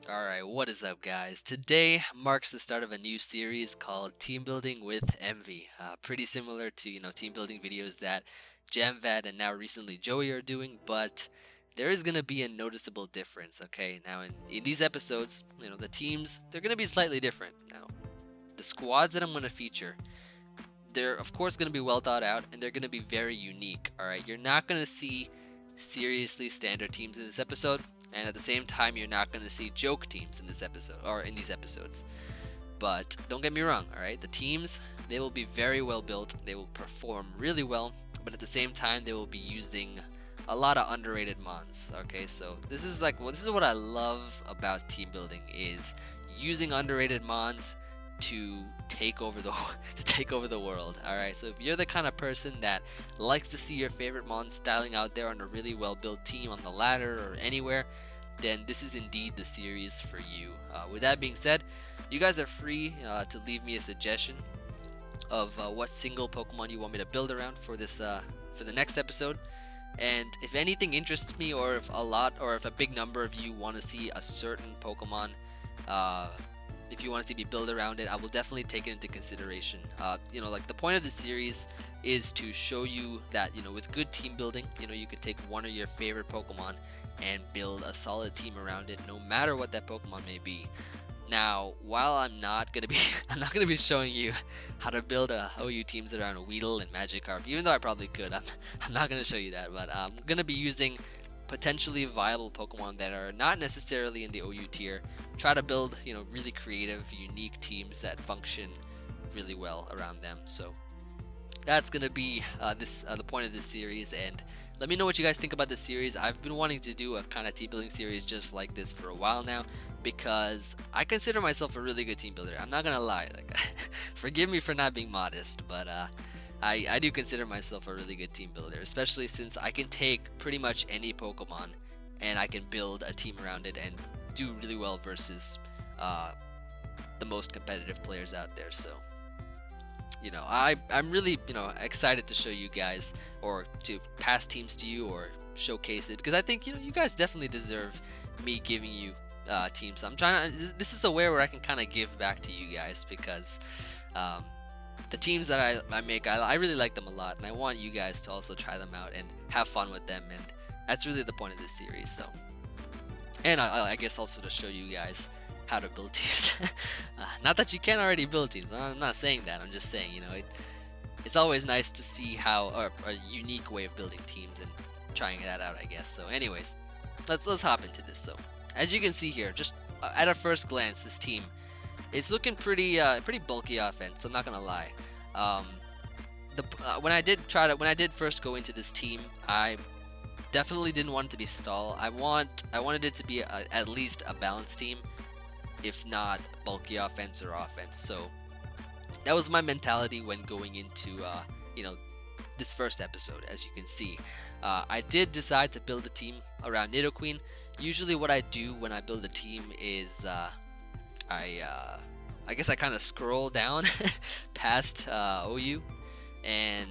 Alright, what is up guys? Today marks the start of a new series called Team Building with Emvee. Pretty similar to, team building videos that JamVad and now recently Joey are doing, but there is going to be a noticeable difference, okay? Now in these episodes, the teams, they're going to be slightly different. Now, the squads that I'm going to feature, they're of course going to be well thought out and they're going to be very unique, alright? You're not going to see seriously standard teams in this episode, and at the same time you're not going to see joke teams in this episode or in these episodes. But don't get me wrong, all right? The teams, they will be very well built, they will perform really well, but at the same time they will be using a lot of underrated mons. Okay, so this is what I love about team building, is using underrated mons to take over the world. All right, so if you're the kind of person that likes to see your favorite mon styling out there on a really well built team on the ladder or anywhere, then this is indeed the series for you. With that being said, you guys are free to leave me a suggestion of what single Pokemon you want me to build around for this for the next episode. And if anything interests me, or if a big number of you want to see a certain Pokemon, if you want to see me build around it, I will definitely take it into consideration. The point of the series is to show you that, with good team building, you could take one of your favorite Pokemon and build a solid team around it, no matter what that Pokemon may be. Now, while I'm not gonna be showing you how to build OU teams around Weedle and Magikarp, even though I probably could, I'm not gonna show you that. But I'm gonna be using potentially viable Pokemon that are not necessarily in the OU tier. Try to build, really creative, unique teams that function really well around them. So that's gonna be the point of this series, and let me know what you guys think about this series. I've been wanting to do a kind of team building series just like this for a while now, because I consider myself a really good team builder. I'm not gonna lie, forgive me for not being modest, but I do consider myself a really good team builder, especially since I can take pretty much any Pokemon and I can build a team around it and do really well versus the most competitive players out there. So I'm really excited to show you guys, or to pass teams to you, or showcase it, because I think you guys definitely deserve me giving you teams. This is a way where I can kind of give back to you guys, because the teams that I make, I really like them a lot, and I want you guys to also try them out and have fun with them, and that's really the point of this series. So, and I guess also to show you guys how to build teams. Not that you can't already build teams. I'm not saying that. I'm just saying, it's always nice to see how a unique way of building teams and trying that out, I guess. So, anyways, let's hop into this. So, as you can see here, just at a first glance, this team, it's looking pretty bulky offense. I'm not gonna lie. When I did first go into this team, I definitely didn't want it to be stall. I wanted it to be at least a balanced team, if not bulky offense or offense. So that was my mentality when going into this first episode. As you can see, I did decide to build a team around Nidoqueen. Usually what I do when I build a team is I guess I kind of scroll down past OU, and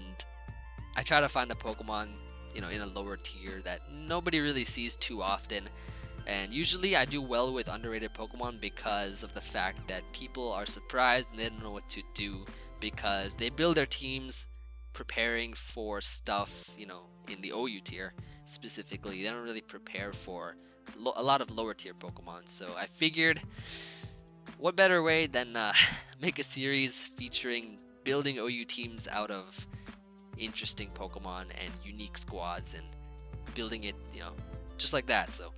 I try to find a Pokemon in a lower tier that nobody really sees too often. And usually I do well with underrated Pokemon because of the fact that people are surprised and they don't know what to do, because they build their teams preparing for stuff, in the OU tier specifically. They don't really prepare for a lot of lower tier Pokemon. So I figured, what better way than make a series featuring building OU teams out of interesting Pokemon and unique squads, and building it, just like that. So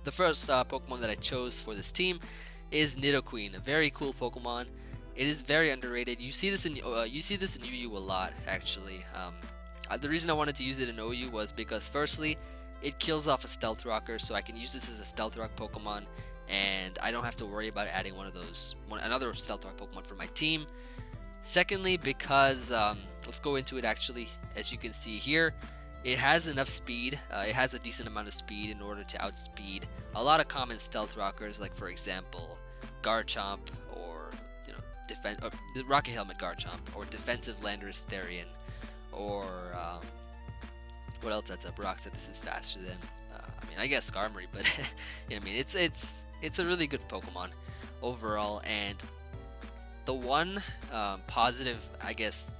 the first Pokemon that I chose for this team is Nidoqueen, a very cool Pokemon. It is very underrated. You see this in UU a lot, actually. The reason I wanted to use it in OU was because, firstly, it kills off a Stealth Rocker, so I can use this as a Stealth Rock Pokemon, and I don't have to worry about adding another Stealth Rock Pokemon for my team. Secondly, because let's go into it actually. As you can see here, it has enough speed. It has a decent amount of speed in order to outspeed a lot of common Stealth Rockers, like for example Garchomp, or the Rocket Helmet Garchomp, or Defensive Landorus Therian, or what else that's up? Roxette, this is faster than I guess Skarmory, but it's it's a really good Pokemon overall. And the one positive, I guess,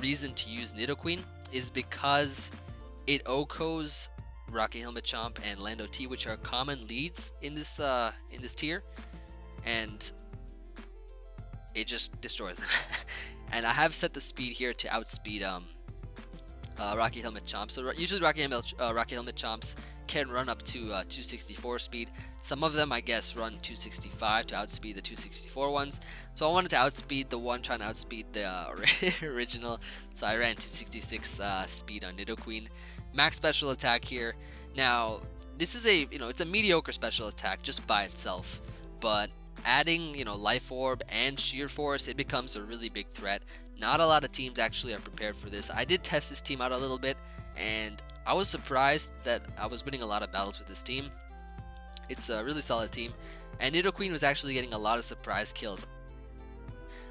reason to use Nidoqueen is because it OHKOs Rocky Helmet Chomp and Lando T, which are common leads in this tier, and it just destroys them. And I have set the speed here to outspeed Rocky Helmet Chomp. So usually Rocky Helmet Chomps can run up to 264 speed. Some of them, I guess, run 265 to outspeed the 264 ones. So I wanted to outspeed the one trying to outspeed the original. So I ran 266 speed on Nidoqueen. Max special attack here. Now this is it's a mediocre special attack just by itself, but adding Life Orb and Sheer Force, it becomes a really big threat. Not a lot of teams actually are prepared for this. I did test this team out a little bit, and I was surprised that I was winning a lot of battles with this team. It's a really solid team, and Nidoqueen was actually getting a lot of surprise kills.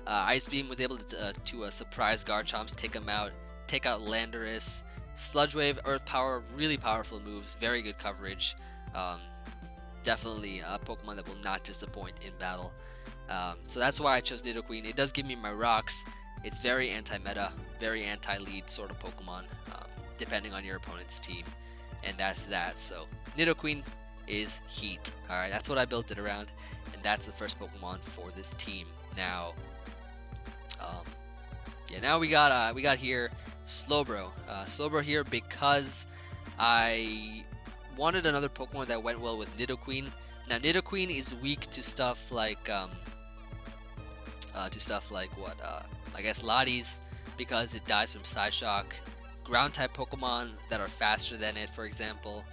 Ice Beam was able to surprise Garchomps, take him out, take out Landorus. Sludge Wave, Earth Power, really powerful moves, very good coverage. Definitely a Pokemon that will not disappoint in battle. So that's why I chose Nidoqueen. It does give me my rocks. It's very anti-meta, very anti-lead sort of Pokemon, depending on your opponent's team. And that's that. So Nidoqueen is heat. Alright, that's what I built it around. And that's the first Pokemon for this team. Now, now we got here Slowbro. Slowbro here because I wanted another Pokemon that went well with Nidoqueen. Now Nidoqueen is weak to stuff like I guess Latias, because it dies from Psyshock. Ground type Pokemon that are faster than it, for example.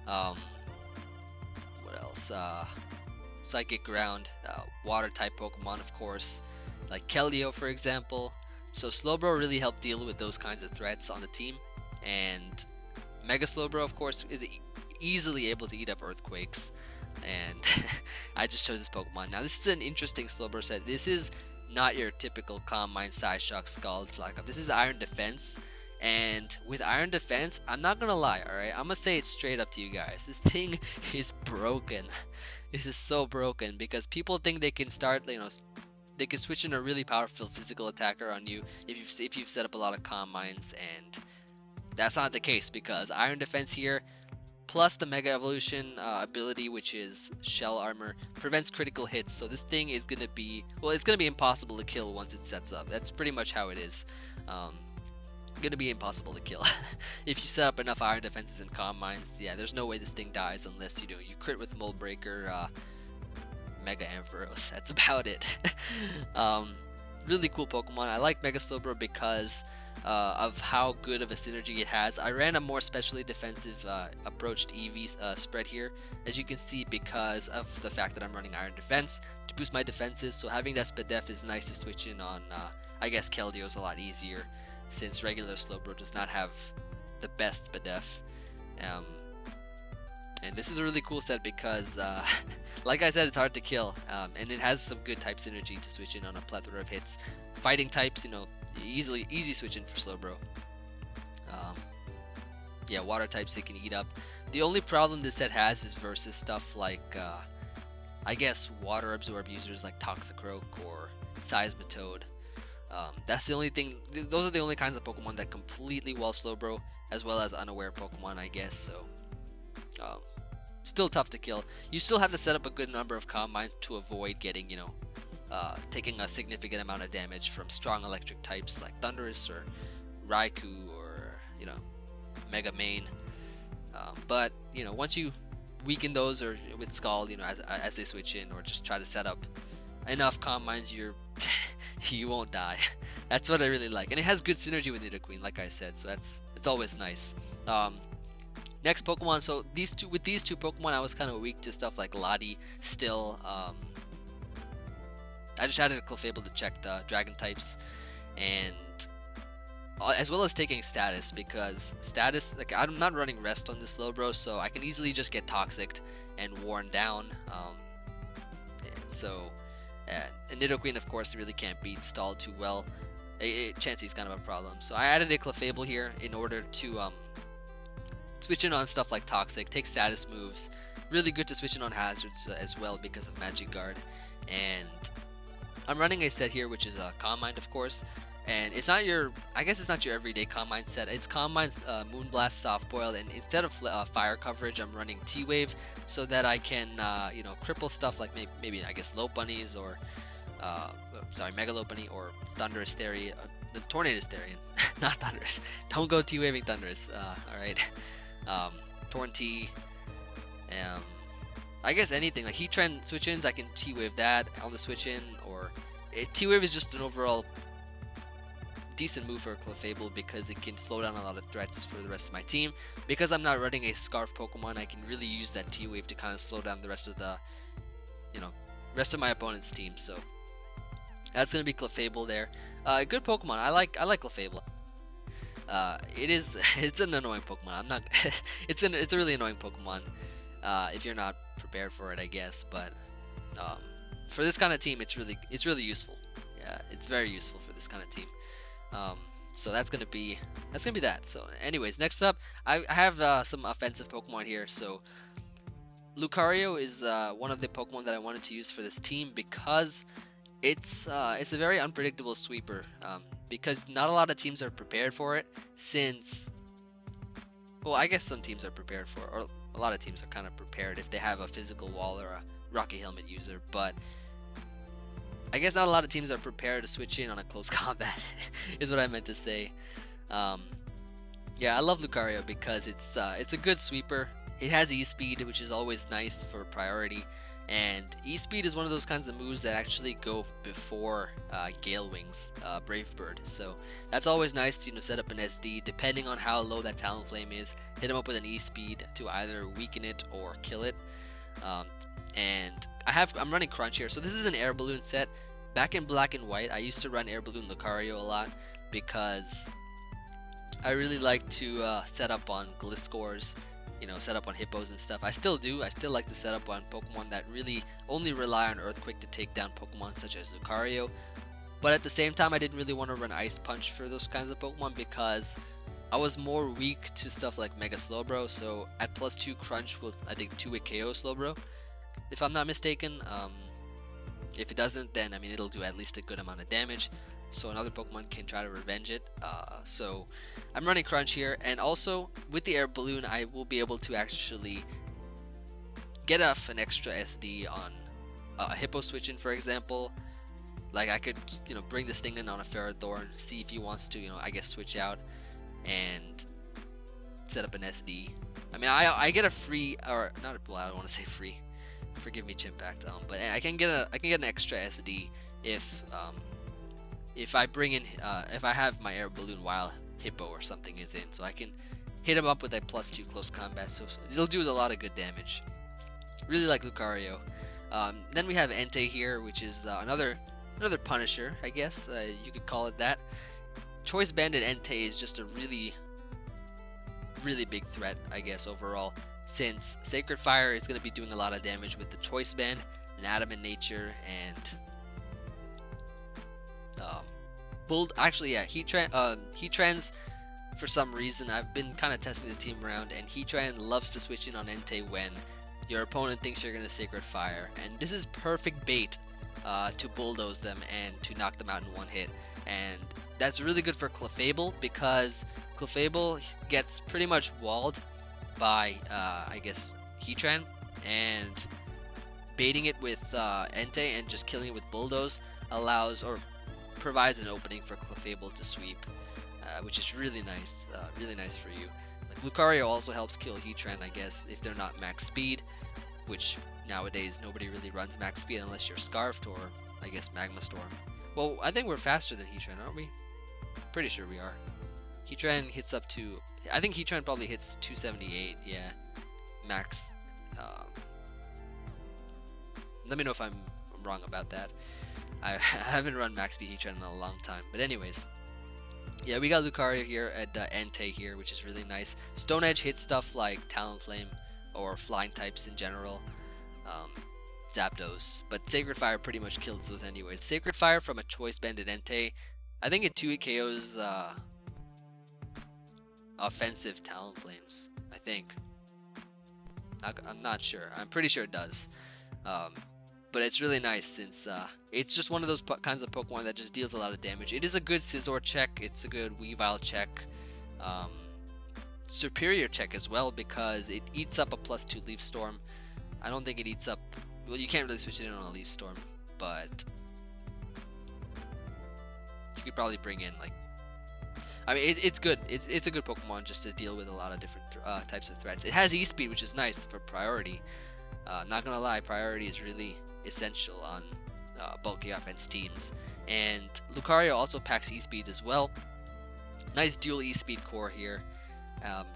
What else? Psychic Ground. Water type Pokemon, of course, like Keldeo, for example. So Slowbro really helped deal with those kinds of threats on the team, and Mega Slowbro, of course, is easily able to eat up earthquakes, and I just chose this Pokemon. Now this is an interesting Slowbro set. This is not your typical Calm Mind, Psyshock, Scald, Slackup. This is Iron Defense, and with Iron Defense, I'm not gonna lie, alright? I'm gonna say it straight up to you guys. This thing is broken. This is so broken because people think they can start, they can switch in a really powerful physical attacker on you if you've set up a lot of Calm Minds, and that's not the case because Iron Defense here, plus the Mega Evolution ability, which is Shell Armor, prevents critical hits. So this thing is gonna be, it's gonna be impossible to kill once it sets up. That's pretty much how it is. Gonna be impossible to kill if you set up enough Iron Defenses and Calm Minds. Yeah, there's no way this thing dies unless you crit with Mold Breaker, Mega Ampharos. That's about it. Really cool Pokemon. I like Mega Slowbro because of how good of a synergy it has. I ran a more specially defensive approach to EV spread here, as you can see, because of the fact that I'm running Iron Defense to boost my defenses. So having that Spadef is nice to switch in on. I guess Keldeo is a lot easier since regular Slowbro does not have the best Spadef. And this is a really cool set because, like I said, it's hard to kill, and it has some good type synergy to switch in on a plethora of hits. Fighting types, easy switch in for Slowbro. Yeah, water types it can eat up. The only problem this set has is versus stuff like, I guess, water absorb users like Toxicroak or Seismitoad. That's the only thing. Those are the only kinds of Pokemon that completely wall Slowbro, as well as unaware Pokemon, I guess. So, still tough to kill. You still have to set up a good number of Calm Minds to avoid getting, taking a significant amount of damage from strong electric types like Thundurus or Raikou or, Mega Mane. But, once you weaken those or with Scald, as they switch in, or just try to set up enough Calm Minds, you won't die. That's what I really like. And it has good synergy with Nidoqueen, like I said, so it's always nice. Next Pokemon, so with these two Pokemon, I was kind of weak to stuff like Lati still. I just added a Clefable to check the Dragon types, and as well as taking status, because status, I'm not running Rest on this Slowbro, so I can easily just get Toxic and worn down. And Nidoqueen, of course, really can't beat Stalled too well. Chansey's kind of a problem, so I added a Clefable here in order to switch in on stuff like Toxic, take status moves, really good to switch in on hazards as well because of Magic Guard. And I'm running a set here which is a Calm Mind, of course, and it's not your, I guess it's not your everyday Calm Mind set. It's Calm Mind's Moonblast Soft Boil, and instead of fire coverage, I'm running T-Wave so that I can you know, cripple stuff like maybe I guess Lope Bunnies or sorry, Mega Lope Bunny or Thunderous Theory, the Tornadus Therian, not Thunderous. Don't go T-Waving Thunderous. All right, Torn T. I guess anything like Heatran switch-ins, I can T-Wave that on the switch-in, or T-Wave is just an overall decent move for Clefable because it can slow down a lot of threats for the rest of my team. Because I'm not running a Scarf Pokemon, I can really use that T-Wave to kind of slow down the rest of the, you know, rest of my opponent's team. So that's gonna be Clefable there. Good Pokemon. I like Clefable. It's an annoying Pokemon. I'm not. it's a really annoying Pokemon. If you're not prepared for it, I guess. But for this kind of team, it's really useful. Yeah, it's very useful for this kind of team. So that's gonna be that. So, anyways, next up, I have some offensive Pokemon here. So, Lucario is one of the Pokemon that I wanted to use for this team because it's a very unpredictable sweeper. Because not a lot of teams are prepared for it. Since, well, I guess some teams are prepared for it, or a lot of teams are kind of prepared if they have a physical wall or a Rocky Helmet user, but I guess not a lot of teams are prepared to switch in on a close combat, is what I meant to say. Yeah, I love Lucario because it's a good sweeper. It has E-Speed, which is always nice for priority, and E-Speed is one of those kinds of moves that actually go before Gale Wings, Brave Bird. So that's always nice to, you know, set up an SD depending on how low that Talonflame is. Hit him up with an E-Speed to either weaken it or kill it. And I'm running Crunch here, so this is an Air Balloon set. Back in Black and White, I used to run Air Balloon Lucario a lot because I really like to set up on Gliscors, you know, set up on Hippos and stuff. I still do. I still like to set up on Pokemon that really only rely on Earthquake to take down Pokemon such as Lucario. But at the same time, I didn't really want to run Ice Punch for those kinds of Pokemon because I was more weak to stuff like Mega Slowbro. So at +2 Crunch will, I think, 2-hit KO Slowbro, if I'm not mistaken. If it doesn't, then I mean it'll do at least a good amount of damage, so another Pokemon can try to revenge it. So I'm running Crunch here, and also with the Air Balloon, I will be able to actually get off an extra SD on a Hippo switch-in, for example. Like I could, you know, bring this thing in on a Ferrothorn, see if he wants to, you know, I guess switch out and set up an SD. I mean, I get a free, or not, well, I don't want to say free. Forgive me, Chimpact. But I can get an extra SD if I bring in if I have my Air Balloon while Hippo or something is in, so I can hit him up with a +2 close combat. So it'll do a lot of good damage. Really like Lucario. Then we have Entei here, which is another Punisher, I guess you could call it that. Choice Banded Entei is just a really big threat, I guess, overall. Since Sacred Fire is going to be doing a lot of damage with the Choice Band, an Adamant Nature, and Heatrans, for some reason, I've been kind of testing this team around, and Heatran loves to switch in on Entei when your opponent thinks you're going to Sacred Fire, and this is perfect bait to bulldoze them and to knock them out in one hit. And that's really good for Clefable because Clefable gets pretty much walled by I guess Heatran, and baiting it with Entei and just killing it with Bulldoze allows or provides an opening for Clefable to sweep, which is really nice for you. Like Lucario also helps kill Heatran, I guess, if they're not max speed, which nowadays nobody really runs max speed unless you're Scarfed or I guess Magma Storm. Well, I think we're faster than Heatran, aren't we? Pretty sure we are. Heatran hits up to, I think Heatran probably hits 278, yeah, max. Let me know if I'm wrong about that. I haven't run max speed Heatran in a long time, but anyways. Yeah, we got Lucario here at Entei here, which is really nice. Stone Edge hits stuff like Talonflame or flying types in general. Zapdos, but Sacred Fire pretty much kills those anyways. Sacred Fire from a Choice Banded Entei, I think it 2-hit KOs offensive Talonflames, I think. I'm not sure. I'm pretty sure it does. Um, but it's really nice since it's just one of those kinds of Pokemon that just deals a lot of damage. It is a good Scizor check. It's a good Weavile check. Um, Superior check as well because it eats up a +2 Leaf Storm. I don't think it eats up. Well, you can't really switch it in on a Leaf Storm, but you could probably bring in like. I mean, it's good. It's a good Pokemon just to deal with a lot of different types of threats. It has E-Speed, which is nice for priority. Not gonna lie, priority is really essential on bulky offense teams. And Lucario also packs E-Speed as well. Nice dual E-Speed core here.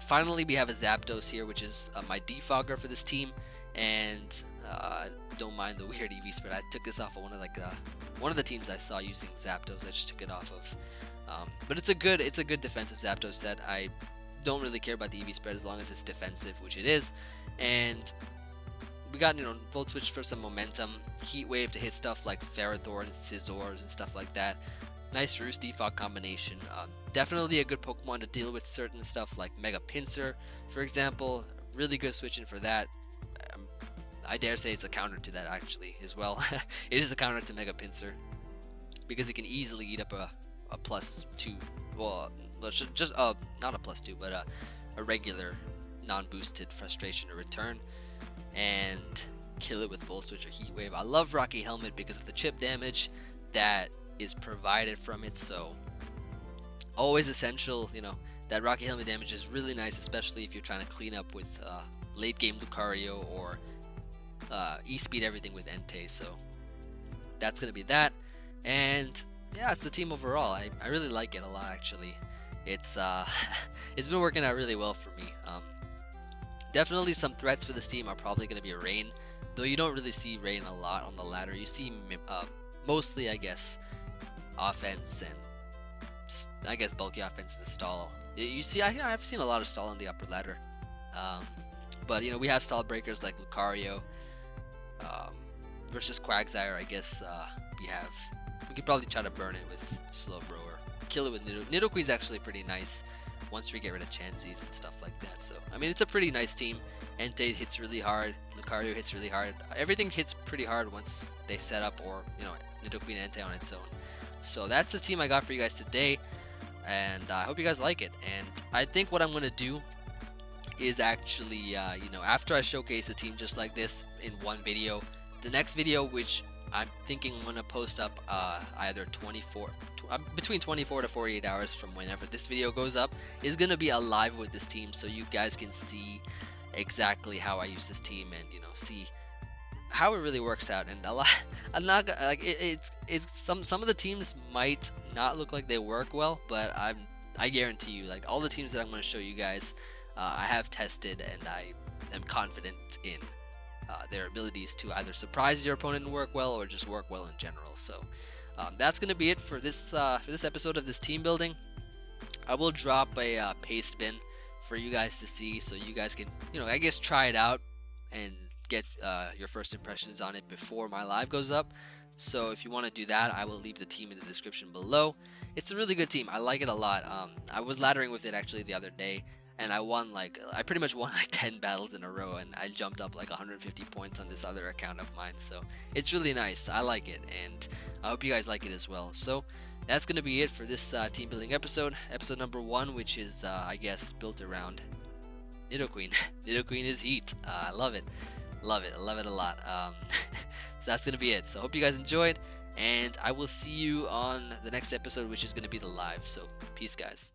Finally, we have a Zapdos here, which is my defogger for this team. And don't mind the weird EV spread. I took this off of one of the teams I saw using Zapdos. I just took it off of. But it's a good defensive Zapdos set. I don't really care about the EV spread as long as it's defensive, which it is. And we got Volt Switch for some momentum, Heat Wave to hit stuff like Ferrothorn, Scizors, and stuff like that. Nice Roost Defog combination. Definitely a good Pokemon to deal with certain stuff like Mega Pinsir, for example. Really good switching for that. I dare say it's a counter to that actually as well. It is a counter to Mega Pinsir because it can easily eat up a +2. Well, just not a +2, but a regular non-boosted Frustration or Return, and kill it with Volt Switch or Heat Wave. I love Rocky Helmet because of the chip damage that is provided from it. So always essential. That Rocky Helmet damage is really nice, especially if you're trying to clean up with late game Lucario or E-Speed everything with Entei. So that's gonna be that. And yeah, it's the team overall. I really like it a lot actually. It's it's been working out really well for me. Definitely some threats for this team are probably going to be Rain, though you don't really see Rain a lot on the ladder. You see mostly, I guess, offense and I guess bulky offense in the stall. You see, I've seen a lot of stall on the upper ladder. But we have stall breakers like Lucario versus Quagsire. I guess we could probably try to burn it with Slowbro or kill it with Nidoqueen is actually pretty nice once we get rid of Chanseys and stuff like that. So I mean, it's a pretty nice team. Entei hits really hard. Lucario hits really hard. Everything hits pretty hard once they set up, or Nidoqueen and Entei on its own. So that's the team I got for you guys today, and I hope you guys like it. And I think what I'm gonna do is actually, after I showcase a team just like this in one video, the next video, which I'm thinking I'm gonna post up either between 24 to 48 hours from whenever this video goes up, is gonna be a live with this team, so you guys can see exactly how I use this team and see how it really works out. And I'm not like it's some of the teams might not look like they work well, but I guarantee you, like, all the teams that I'm going to show you guys, I have tested, and I am confident in their abilities to either surprise your opponent and work well, or just work well in general. So that's going to be it for this episode of this team building. I will drop a Pastebin for you guys to see, so you guys can, I guess, try it out and get your first impressions on it before my live goes up. So if you want to do that, I will leave the team in the description below. It's a really good team. I like it a lot. I was laddering with it actually the other day, and I pretty much won like 10 battles in a row, and I jumped up like 150 points on this other account of mine. So it's really nice. I like it, and I hope you guys like it as well. So that's going to be it for this team building episode number 1, which is, I guess, built around Nidoqueen. Nidoqueen is heat. I love it. Love it. I love it a lot. So that's going to be it. So I hope you guys enjoyed, and I will see you on the next episode, which is going to be the live. So peace, guys.